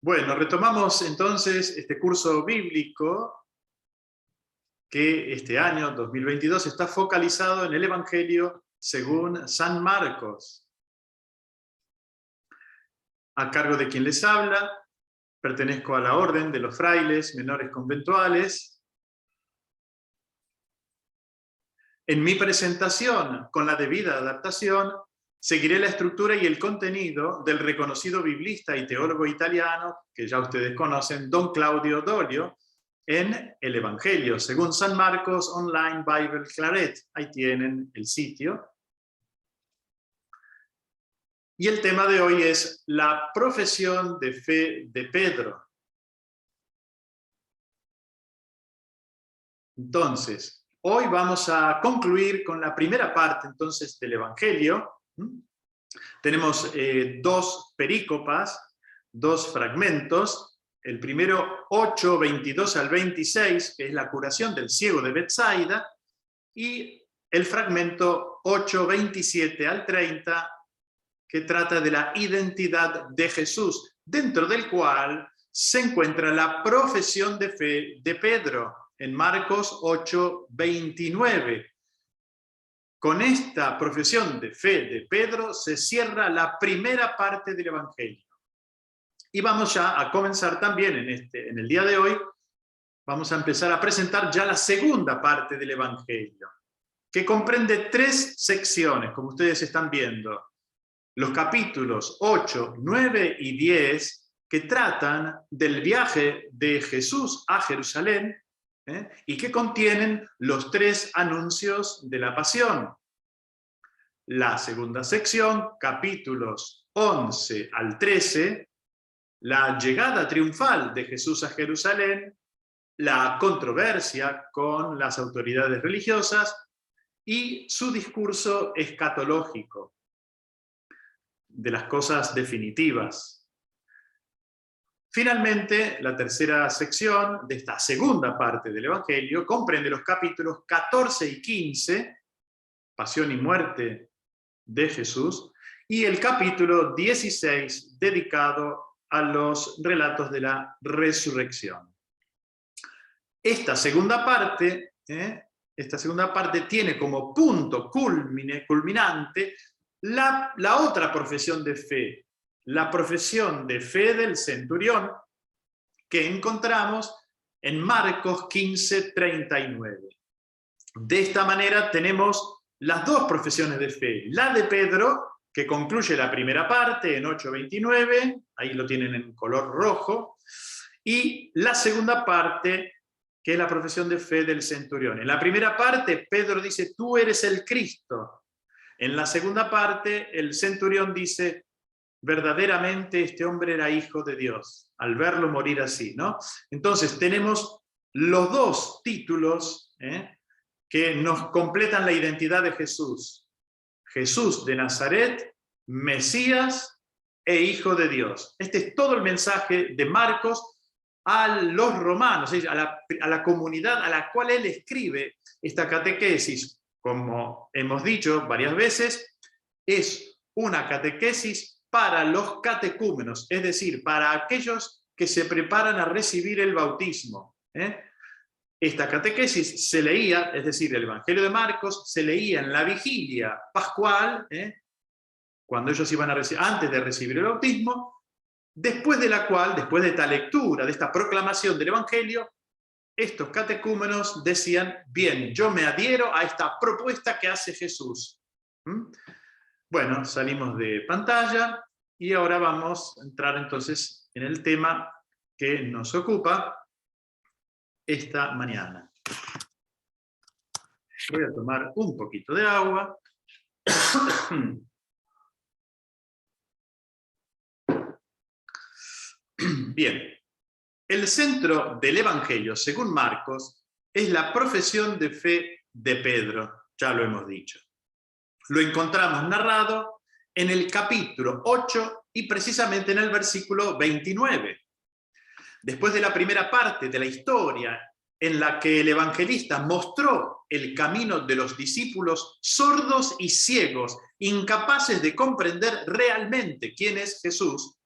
Bueno, retomamos entonces este curso bíblico que este año, 2022, está focalizado en el Evangelio según San Marcos. A cargo de quien les habla, pertenezco a la Orden de los Frailes Menores Conventuales. En mi presentación, con la debida adaptación, seguiré la estructura y el contenido del reconocido biblista y teólogo italiano, que ya ustedes conocen, Don Claudio Doglio, en el Evangelio, según San Marcos Online Bible Claret. Ahí tienen el sitio. Y el tema de hoy es la profesión de fe de Pedro. Entonces, hoy vamos a concluir con la primera parte entonces del Evangelio. Tenemos dos perícopas, dos fragmentos. El primero, 8, 22 al 26, que es la curación del ciego de Betsaida, y el fragmento 8, 27 al 30, que trata de la identidad de Jesús, dentro del cual se encuentra la profesión de fe de Pedro, en Marcos 8, 29. Con esta profesión de fe de Pedro se cierra la primera parte del Evangelio. Y vamos ya a comenzar también en el día de hoy, vamos a empezar a presentar ya la segunda parte del Evangelio, que comprende 3 secciones, como ustedes están viendo. Los capítulos 8, 9 y 10, que tratan del viaje de Jesús a Jerusalén, y que contienen los 3 anuncios de la pasión. La segunda sección, capítulos 11 al 13, la llegada triunfal de Jesús a Jerusalén, la controversia con las autoridades religiosas y su discurso escatológico de las cosas definitivas. Finalmente, la tercera sección de esta segunda parte del Evangelio comprende los capítulos 14 y 15, pasión y muerte de Jesús, y el capítulo 16, dedicado a los relatos de la resurrección. Esta segunda parte tiene como punto culminante la otra profesión de fe, la profesión de fe del centurión, que encontramos en Marcos 15, 39. De esta manera tenemos las dos profesiones de fe, la de Pedro, que concluye la primera parte en 8:29, ahí lo tienen en color rojo, y la segunda parte, que es la profesión de fe del centurión. En la primera parte, Pedro dice, tú eres el Cristo. En la segunda parte, el centurión dice, verdaderamente este hombre era hijo de Dios, al verlo morir así, ¿no? Entonces tenemos los dos títulos que nos completan la identidad de Jesús. Jesús de Nazaret, Mesías e Hijo de Dios. Este es todo el mensaje de Marcos a los romanos, a la comunidad a la cual él escribe esta catequesis. Como hemos dicho varias veces, es una catequesis para los catecúmenos, es decir, para aquellos que se preparan a recibir el bautismo. Esta catequesis se leía, es decir, el Evangelio de Marcos, se leía en la vigilia pascual, cuando ellos iban a recibir, antes de recibir el bautismo, después de la cual, después de esta lectura, de esta proclamación del Evangelio, estos catecúmenos decían, bien, yo me adhiero a esta propuesta que hace Jesús. Bueno, salimos de pantalla y ahora vamos a entrar entonces en el tema que nos ocupa esta mañana. Voy a tomar un poquito de agua. Bien. El centro del Evangelio, según Marcos, es la profesión de fe de Pedro, ya lo hemos dicho. Lo encontramos narrado en el capítulo 8 y precisamente en el versículo 29. Después de la primera parte de la historia, en la que el evangelista mostró el camino de los discípulos sordos y ciegos, incapaces de comprender realmente quién es Jesús,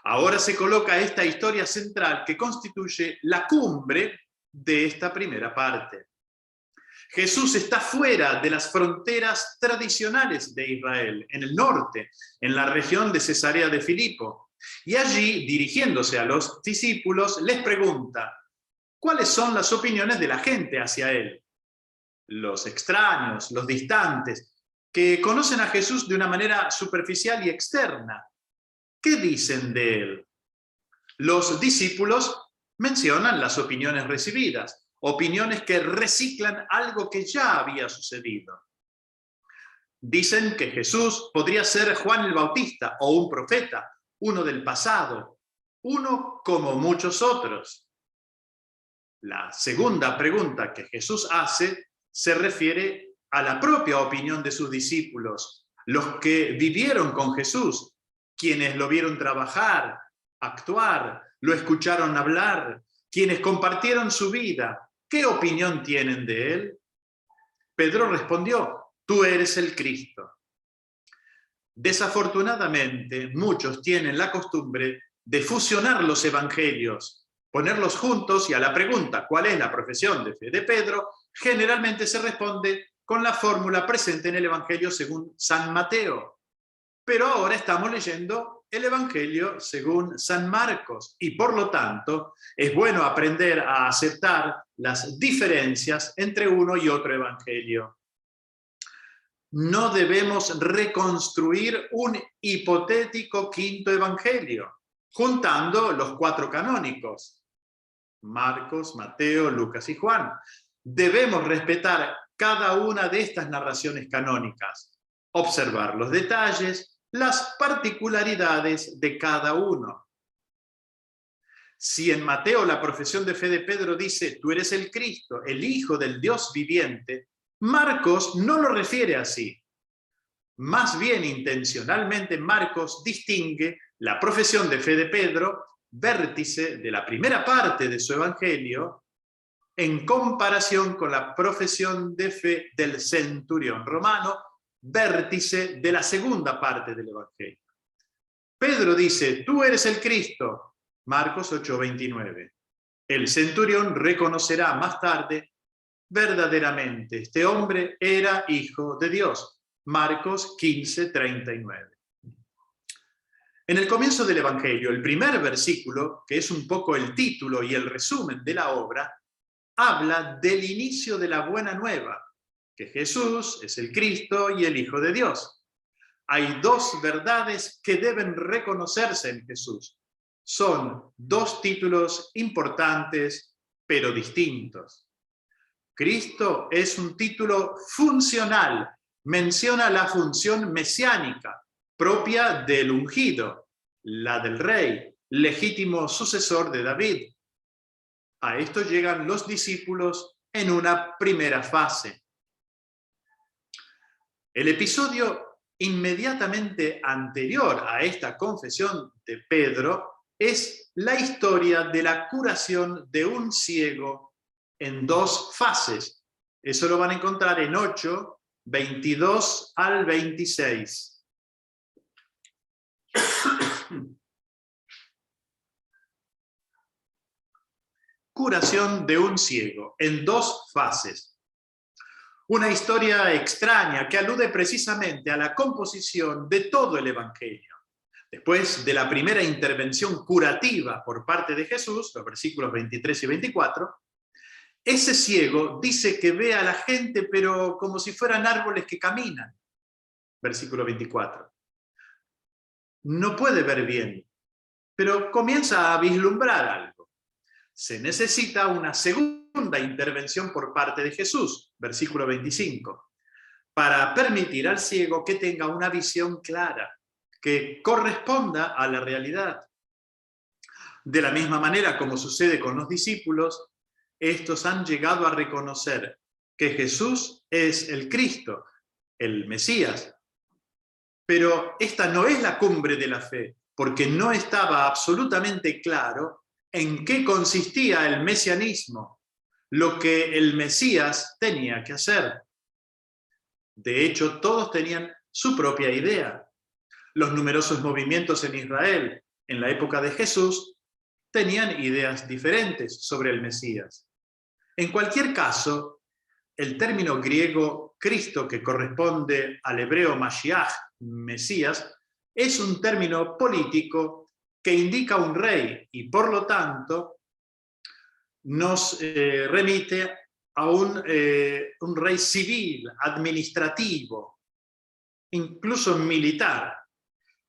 Ahora se coloca esta historia central que constituye la cumbre de esta primera parte. Jesús está fuera de las fronteras tradicionales de Israel, en el norte, en la región de Cesarea de Filipo. Y allí, dirigiéndose a los discípulos, les pregunta, ¿cuáles son las opiniones de la gente hacia él? Los extraños, los distantes, que conocen a Jesús de una manera superficial y externa. ¿Qué dicen de él? Los discípulos mencionan las opiniones recibidas, opiniones que reciclan algo que ya había sucedido. Dicen que Jesús podría ser Juan el Bautista o un profeta, uno del pasado, uno como muchos otros. La segunda pregunta que Jesús hace se refiere a la propia opinión de sus discípulos, los que vivieron con Jesús, quienes lo vieron trabajar, actuar, lo escucharon hablar, quienes compartieron su vida. ¿Qué opinión tienen de él? Pedro respondió, tú eres el Cristo. Desafortunadamente, muchos tienen la costumbre de fusionar los evangelios, ponerlos juntos y a la pregunta ¿cuál es la profesión de fe de Pedro? Generalmente se responde con la fórmula presente en el Evangelio según San Mateo. Pero ahora estamos leyendo el Evangelio según San Marcos y por lo tanto es bueno aprender a aceptar las diferencias entre uno y otro Evangelio. No debemos reconstruir un hipotético quinto Evangelio, juntando los 4 canónicos, Marcos, Mateo, Lucas y Juan. Debemos respetar cada una de estas narraciones canónicas, observar los detalles, las particularidades de cada uno. Si en Mateo la profesión de fe de Pedro dice, tú eres el Cristo, el Hijo del Dios viviente, Marcos no lo refiere así. Más bien, intencionalmente, Marcos distingue la profesión de fe de Pedro, vértice de la primera parte de su evangelio, en comparación con la profesión de fe del centurión romano, vértice de la segunda parte del evangelio. Pedro dice, tú eres el Cristo, Marcos 8:29. El centurión reconocerá más tarde, verdaderamente, este hombre era hijo de Dios. Marcos 15:39. En el comienzo del Evangelio, el primer versículo, que es un poco el título y el resumen de la obra, habla del inicio de la buena nueva, que Jesús es el Cristo y el Hijo de Dios. Hay 2 verdades que deben reconocerse en Jesús. Son 2 títulos importantes, pero distintos. Cristo es un título funcional, menciona la función mesiánica, propia del ungido, la del rey, legítimo sucesor de David. A esto llegan los discípulos en una primera fase. El episodio inmediatamente anterior a esta confesión de Pedro es la historia de la curación de un ciego en 2 fases. Eso lo van a encontrar en 8, 22 al 26. Curación de un ciego en 2 fases. Una historia extraña que alude precisamente a la composición de todo el Evangelio. Después de la primera intervención curativa por parte de Jesús, los versículos 23 y 24, ese ciego dice que ve a la gente, pero como si fueran árboles que caminan. Versículo 24. No puede ver bien, pero comienza a vislumbrar algo. Se necesita una segunda intervención por parte de Jesús, versículo 25, para permitir al ciego que tenga una visión clara, que corresponda a la realidad. De la misma manera como sucede con los discípulos, estos han llegado a reconocer que Jesús es el Cristo, el Mesías. Pero esta no es la cumbre de la fe, porque no estaba absolutamente claro en qué consistía el mesianismo, lo que el Mesías tenía que hacer. De hecho, todos tenían su propia idea. Los numerosos movimientos en Israel, en la época de Jesús, tenían ideas diferentes sobre el Mesías. En cualquier caso, el término griego Cristo, que corresponde al hebreo Mashiach, Mesías, es un término político que indica un rey y por lo tanto nos remite a un rey civil, administrativo, incluso militar.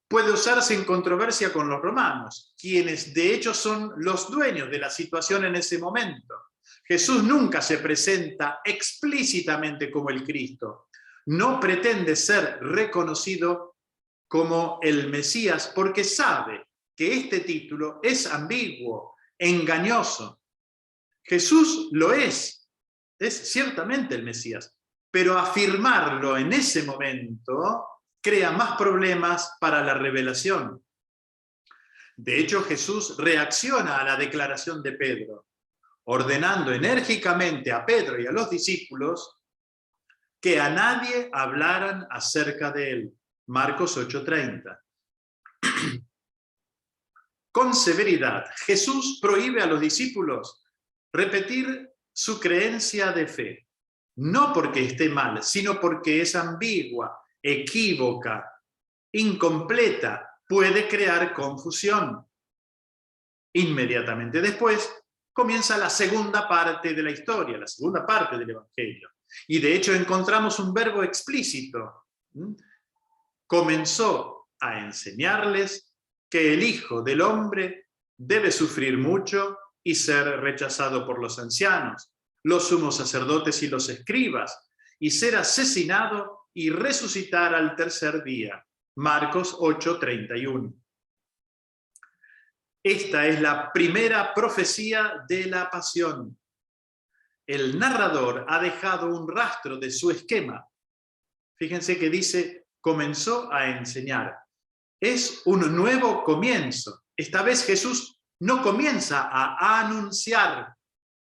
Puede usarse en controversia con los romanos, quienes de hecho son los dueños de la situación en ese momento. Jesús nunca se presenta explícitamente como el Cristo. No pretende ser reconocido como el Mesías porque sabe que este título es ambiguo, engañoso. Jesús lo es ciertamente el Mesías, pero afirmarlo en ese momento crea más problemas para la revelación. De hecho, Jesús reacciona a la declaración de Pedro, ordenando enérgicamente a Pedro y a los discípulos que a nadie hablaran acerca de él. Marcos 8:30. Con severidad, Jesús prohíbe a los discípulos repetir su creencia de fe, no porque esté mal, sino porque es ambigua, equívoca, incompleta, puede crear confusión. Inmediatamente después comienza la segunda parte de la historia, la segunda parte del Evangelio. Y de hecho encontramos un verbo explícito. Comenzó a enseñarles que el Hijo del Hombre debe sufrir mucho y ser rechazado por los ancianos, los sumos sacerdotes y los escribas, y ser asesinado y resucitar al tercer día. Marcos 8:31. Esta es la primera profecía de la pasión. El narrador ha dejado un rastro de su esquema. Fíjense que dice, comenzó a enseñar. Es un nuevo comienzo. Esta vez Jesús no comienza a anunciar,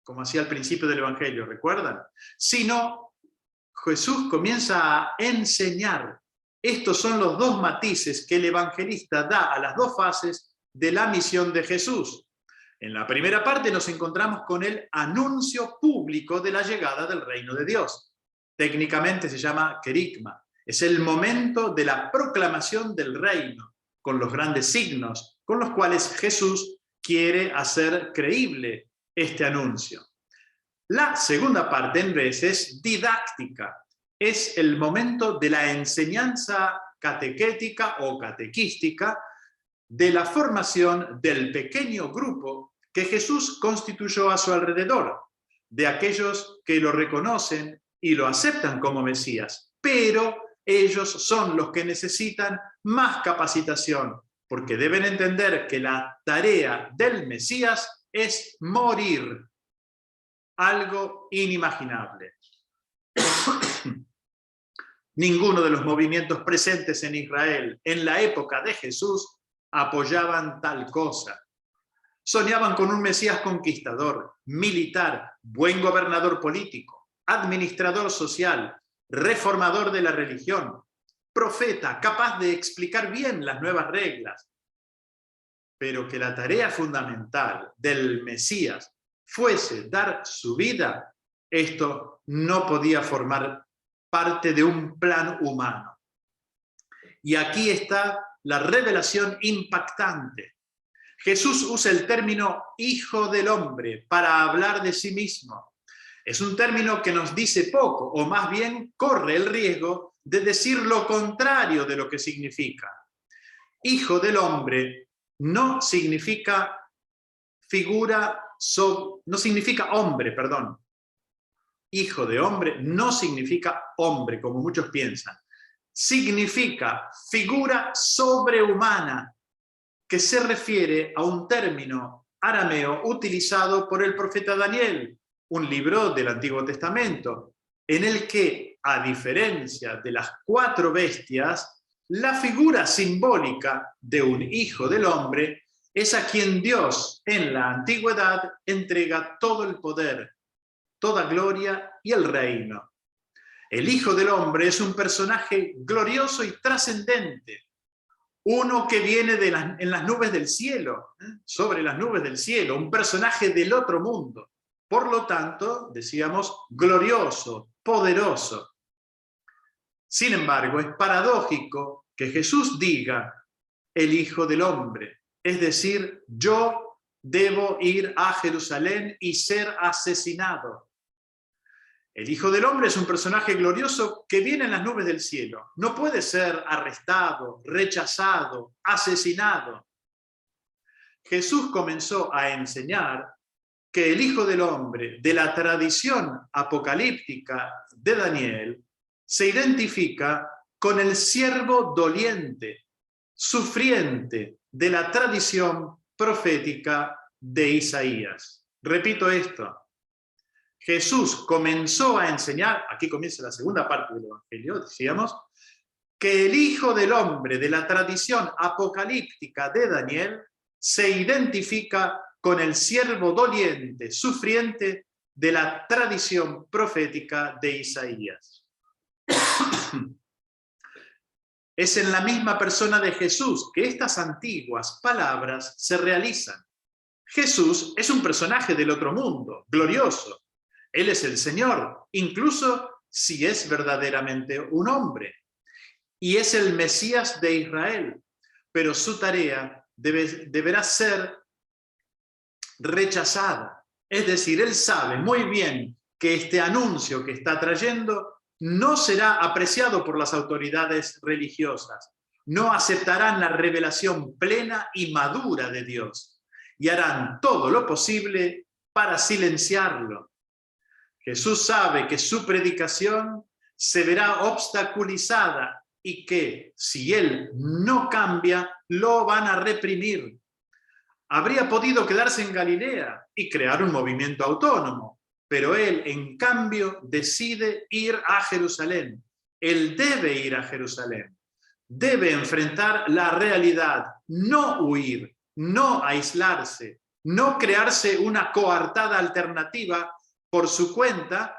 como hacía al principio del Evangelio, ¿recuerdan? Sino Jesús comienza a enseñar. Estos son los dos matices que el evangelista da a las dos fases de la misión de Jesús. En la primera parte nos encontramos con el anuncio público de la llegada del reino de Dios. Técnicamente se llama querigma. Es el momento de la proclamación del reino, con los grandes signos con los cuales Jesús quiere hacer creíble este anuncio. La segunda parte, en vez, es didáctica. Es el momento de la enseñanza catequética o catequística, de la formación del pequeño grupo que Jesús constituyó a su alrededor, de aquellos que lo reconocen y lo aceptan como Mesías, pero ellos son los que necesitan más capacitación, porque deben entender que la tarea del Mesías es morir, algo inimaginable. Ninguno de los movimientos presentes en Israel en la época de Jesús apoyaban tal cosa. Soñaban con un Mesías conquistador, militar, buen gobernador político, administrador social, reformador de la religión, profeta, capaz de explicar bien las nuevas reglas. Pero que la tarea fundamental del Mesías fuese dar su vida, esto no podía formar parte de un plan humano. Y aquí está la revelación impactante. Jesús usa el término Hijo del Hombre para hablar de sí mismo. Es un término que nos dice poco, o más bien corre el riesgo de decir lo contrario de lo que significa. Hijo del Hombre no significa no significa hombre, perdón. Hijo de hombre no significa hombre, como muchos piensan. Significa figura sobrehumana, que se refiere a un término arameo utilizado por el profeta Daniel, un libro del Antiguo Testamento, en el que, a diferencia de las 4 bestias, la figura simbólica de un hijo del hombre es a quien Dios en la antigüedad entrega todo el poder, toda gloria y el reino. El Hijo del Hombre es un personaje glorioso y trascendente, uno que viene en las nubes del cielo, sobre las nubes del cielo, un personaje del otro mundo. Por lo tanto, decíamos, glorioso, poderoso. Sin embargo, es paradójico que Jesús diga el Hijo del Hombre, es decir, yo debo ir a Jerusalén y ser asesinado. El Hijo del Hombre es un personaje glorioso que viene en las nubes del cielo. No puede ser arrestado, rechazado, asesinado. Jesús comenzó a enseñar que el Hijo del Hombre, de la tradición apocalíptica de Daniel, se identifica con el siervo doliente, sufriente de la tradición profética de Isaías. Repito esto. Jesús comenzó a enseñar, aquí comienza la segunda parte del Evangelio, decíamos, que el Hijo del Hombre de la tradición apocalíptica de Daniel se identifica con el siervo doliente, sufriente de la tradición profética de Isaías. Es en la misma persona de Jesús que estas antiguas palabras se realizan. Jesús es un personaje del otro mundo, glorioso. Él es el Señor, incluso si es verdaderamente un hombre. Y es el Mesías de Israel, pero su tarea deberá ser rechazada. Es decir, él sabe muy bien que este anuncio que está trayendo no será apreciado por las autoridades religiosas. No aceptarán la revelación plena y madura de Dios y harán todo lo posible para silenciarlo. Jesús sabe que su predicación se verá obstaculizada y que, si él no cambia, lo van a reprimir. Habría podido quedarse en Galilea y crear un movimiento autónomo, pero él, en cambio, decide ir a Jerusalén. Él debe ir a Jerusalén. Debe enfrentar la realidad, no huir, no aislarse, no crearse una coartada alternativa por su cuenta,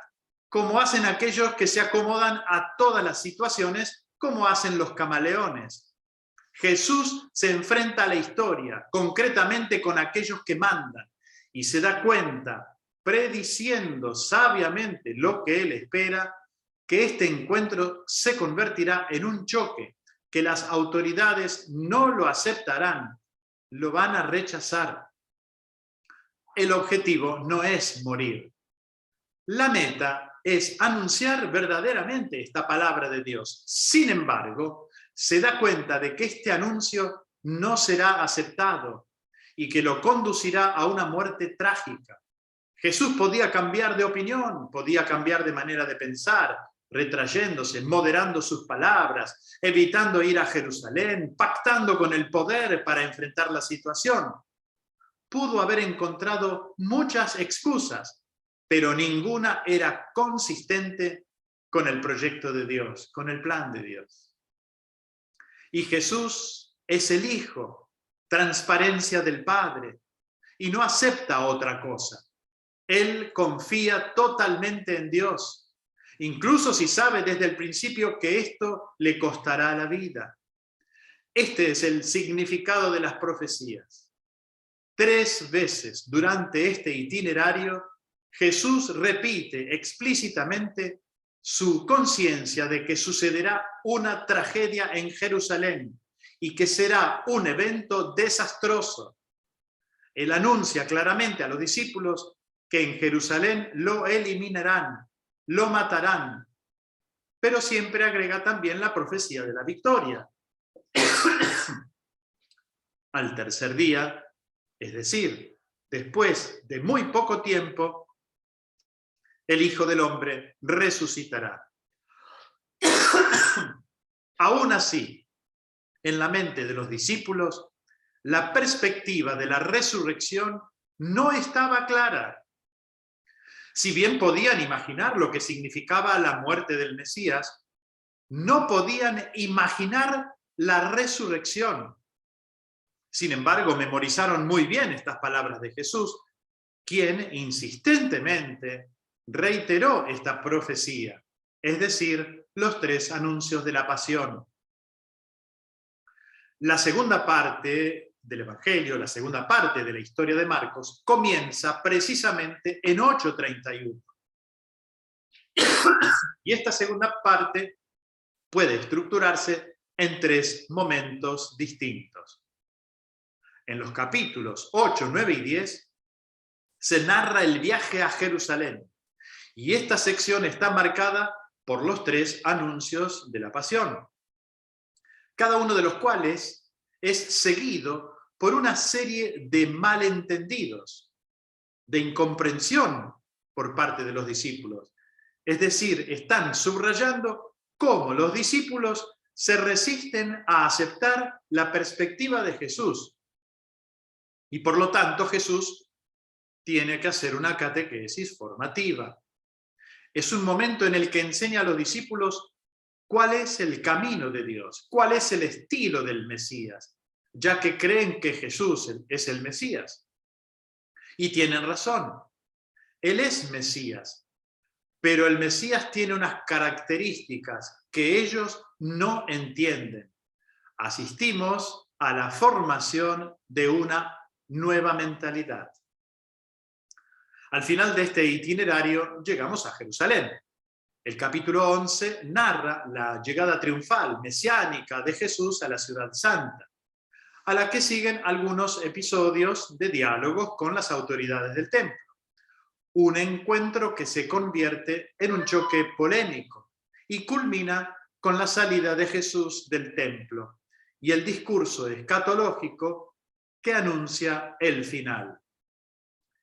como hacen aquellos que se acomodan a todas las situaciones, como hacen los camaleones. Jesús se enfrenta a la historia, concretamente con aquellos que mandan, y se da cuenta, prediciendo sabiamente lo que él espera, que este encuentro se convertirá en un choque, que las autoridades no lo aceptarán, lo van a rechazar. El objetivo no es morir. La meta es anunciar verdaderamente esta palabra de Dios. Sin embargo, se da cuenta de que este anuncio no será aceptado y que lo conducirá a una muerte trágica. Jesús podía cambiar de opinión, podía cambiar de manera de pensar, retrayéndose, moderando sus palabras, evitando ir a Jerusalén, pactando con el poder para enfrentar la situación. Pudo haber encontrado muchas excusas, pero ninguna era consistente con el proyecto de Dios, con el plan de Dios. Y Jesús es el Hijo, transparencia del Padre, y no acepta otra cosa. Él confía totalmente en Dios, incluso si sabe desde el principio que esto le costará la vida. Este es el significado de las profecías. 3 veces durante este itinerario, Jesús repite explícitamente su conciencia de que sucederá una tragedia en Jerusalén y que será un evento desastroso. Él anuncia claramente a los discípulos que en Jerusalén lo eliminarán, lo matarán, pero siempre agrega también la profecía de la victoria. Al tercer día, es decir, después de muy poco tiempo, el Hijo del Hombre resucitará. Aún así, en la mente de los discípulos, la perspectiva de la resurrección no estaba clara. Si bien podían imaginar lo que significaba la muerte del Mesías, no podían imaginar la resurrección. Sin embargo, memorizaron muy bien estas palabras de Jesús, quien insistentemente reiteró esta profecía, es decir, los 3 anuncios de la pasión. La segunda parte del Evangelio, la segunda parte de la historia de Marcos, comienza precisamente en 8:31. Y esta segunda parte puede estructurarse en 3 momentos distintos. En los capítulos 8, 9 y 10 se narra el viaje a Jerusalén. Y esta sección está marcada por los 3 anuncios de la pasión, cada uno de los cuales es seguido por una serie de malentendidos, de incomprensión por parte de los discípulos. Es decir, están subrayando cómo los discípulos se resisten a aceptar la perspectiva de Jesús. Y por lo tanto Jesús tiene que hacer una catequesis formativa. Es un momento en el que enseña a los discípulos cuál es el camino de Dios, cuál es el estilo del Mesías, ya que creen que Jesús es el Mesías. Y tienen razón, Él es Mesías, pero el Mesías tiene unas características que ellos no entienden. Asistimos a la formación de una nueva mentalidad. Al final de este itinerario llegamos a Jerusalén. El capítulo 11 narra la llegada triunfal, mesiánica de Jesús a la ciudad santa, a la que siguen algunos episodios de diálogos con las autoridades del templo. Un encuentro que se convierte en un choque polémico y culmina con la salida de Jesús del templo y el discurso escatológico que anuncia el final.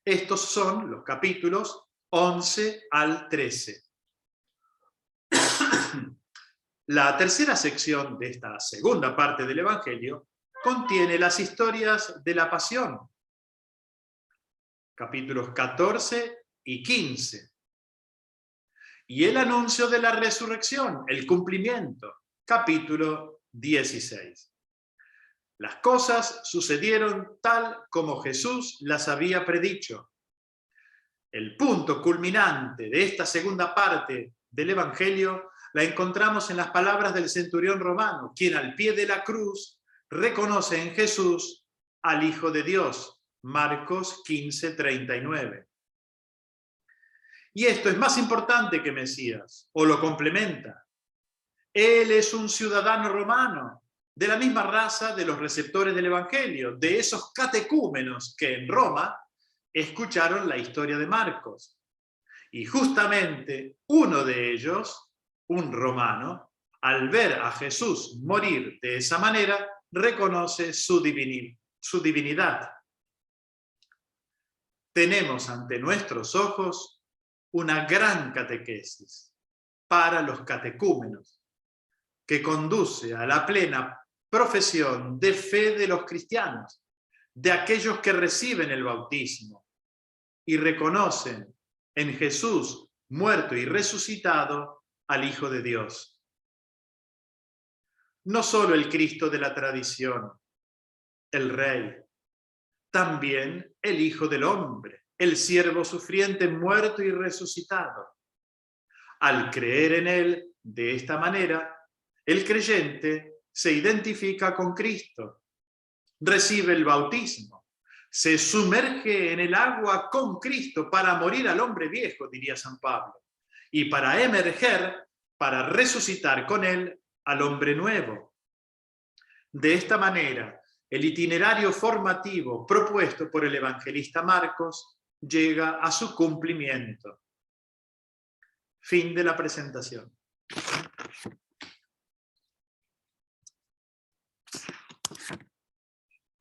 Estos son los capítulos 11 al 13. La tercera sección de esta segunda parte del Evangelio contiene las historias de la pasión, capítulos 14 y 15. Y el anuncio de la resurrección, el cumplimiento, capítulo 16. Las cosas sucedieron tal como Jesús las había predicho. El punto culminante de esta segunda parte del Evangelio la encontramos en las palabras del centurión romano, quien al pie de la cruz reconoce en Jesús al Hijo de Dios. Marcos 15:39. Y esto es más importante que Mesías, o lo complementa. Él es un ciudadano romano, de la misma raza de los receptores del Evangelio, de esos catecúmenos que en Roma escucharon la historia de Marcos. Y justamente uno de ellos, un romano, al ver a Jesús morir de esa manera, reconoce su divinidad. Tenemos ante nuestros ojos una gran catequesis para los catecúmenos, que conduce a la plena profesión de fe de los cristianos, de aquellos que reciben el bautismo y reconocen en Jesús, muerto y resucitado, al Hijo de Dios. No solo el Cristo de la tradición, el Rey, también el Hijo del Hombre, el siervo sufriente, muerto y resucitado. Al creer en Él de esta manera, el creyente se identifica con Cristo, recibe el bautismo, se sumerge en el agua con Cristo para morir al hombre viejo, diría San Pablo, y para emerger, para resucitar con Él al hombre nuevo. De esta manera, el itinerario formativo propuesto por el evangelista Marcos llega a su cumplimiento. Fin de la presentación.